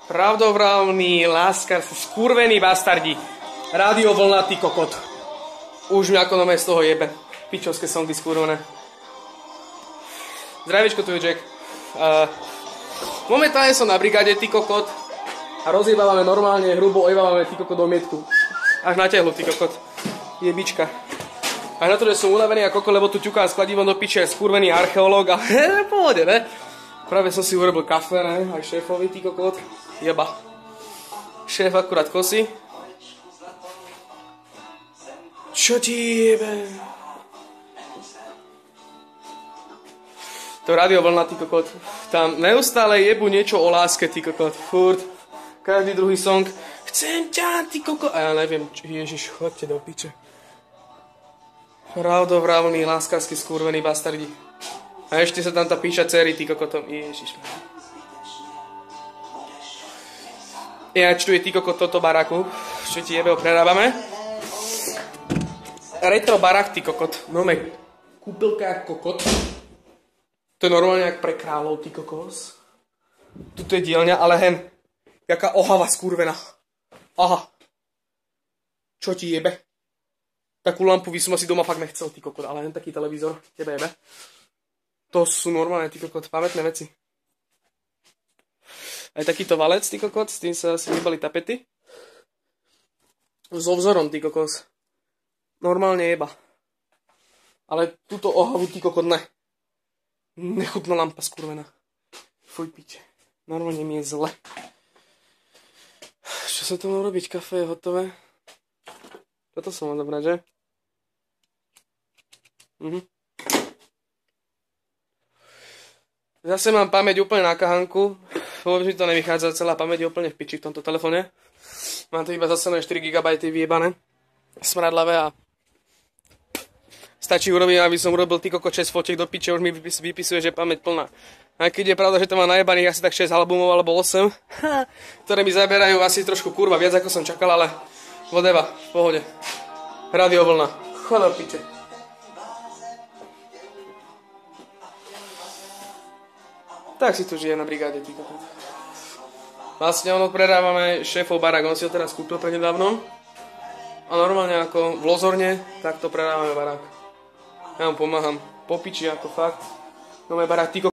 Pravdovravný, láskar, skurvený bastardi. Rádio vlna, ty kokot. Už mňa ako nome z toho jebe. Pičovské songy skurvené. Zdravíčko, tu je Jack. Momentálne som na brigáde, ty kokot. A rozjebávame normálne, hrubo ojebávame ty kokot do mietku. Až na tehlu, ty kokot. Jebička. Až na to, že som unavený a kokot, lebo tu ťukám skladivom do piče skurvený archeológ a pohode, ne? Práve som si urobil kafe, ne? Aj šéfovi, ty kokot. Jeba. Šéf akurát kosí. Čo ti jebe? To rádio vlna, ty kokot. Tam neustále jebu niečo o láske, ty kokot. Furt. Každý druhý song. Chcem ťa, ty kokot. A ja neviem, ježiš, chodte do piče. Pravdovravný, láskarský, skurvený bastardi. A ešte sa tam tá píša dcery, ty kokotom. Ježiš. Tu je ty kokot toto baraku. Čo ti jebe, ho prerábame. Retro barak, ty kokot. Máme kúpilka kokot. To je normálne jak pre kráľov, ty kokos. Tuto je dielňa, ale hen. Jaká ohava skurvená. Aha. Čo ti jebe? Takú lampu by som asi doma fakt nechcel, ty kokot. Ale hen taký televízor. Tebe jebe. To sú normálne, ty kokot. Pamätné veci. Aj takýto valec, ty kokot, s tým sa asi nebali tapety. So vzorom, ty kokos. Normálne jeba. Ale túto ohavu, ty kokot, ne. Nechutná lampa, skurvená. Fuj, piče. Normálne mi je zle. Čo sa to má robiť? Kafe je hotové. Toto som mal dobrať, že? Zase mám pamäť úplne na kahanku. Vôbec mi to nevychádza, celá pamäť je úplne v piči v tomto telefóne. Mám to iba zase 4 GB vyjebané. Smradlavé a stačí urobiť, aby som urobil ty koko 6 fotiek do piče, už mi vypisuje, že pamäť plná. A keď je pravda, že to má najebaných asi tak 6 albumov alebo 8, ktoré mi zaberajú asi trošku kurva, viac ako som čakal, ale vodeva, v pohode. Radio vlna. Chod do piče. Tak si tu žije na brigáde, ty kokot. Vlastne ono predávame šéfov barak, on si ho teraz kúpil prednedávnom. A normálne ako v Lozorne, tak to predávame barák. Ja mu pomáham po piči, ako fakt. No môj barák, ty kokot.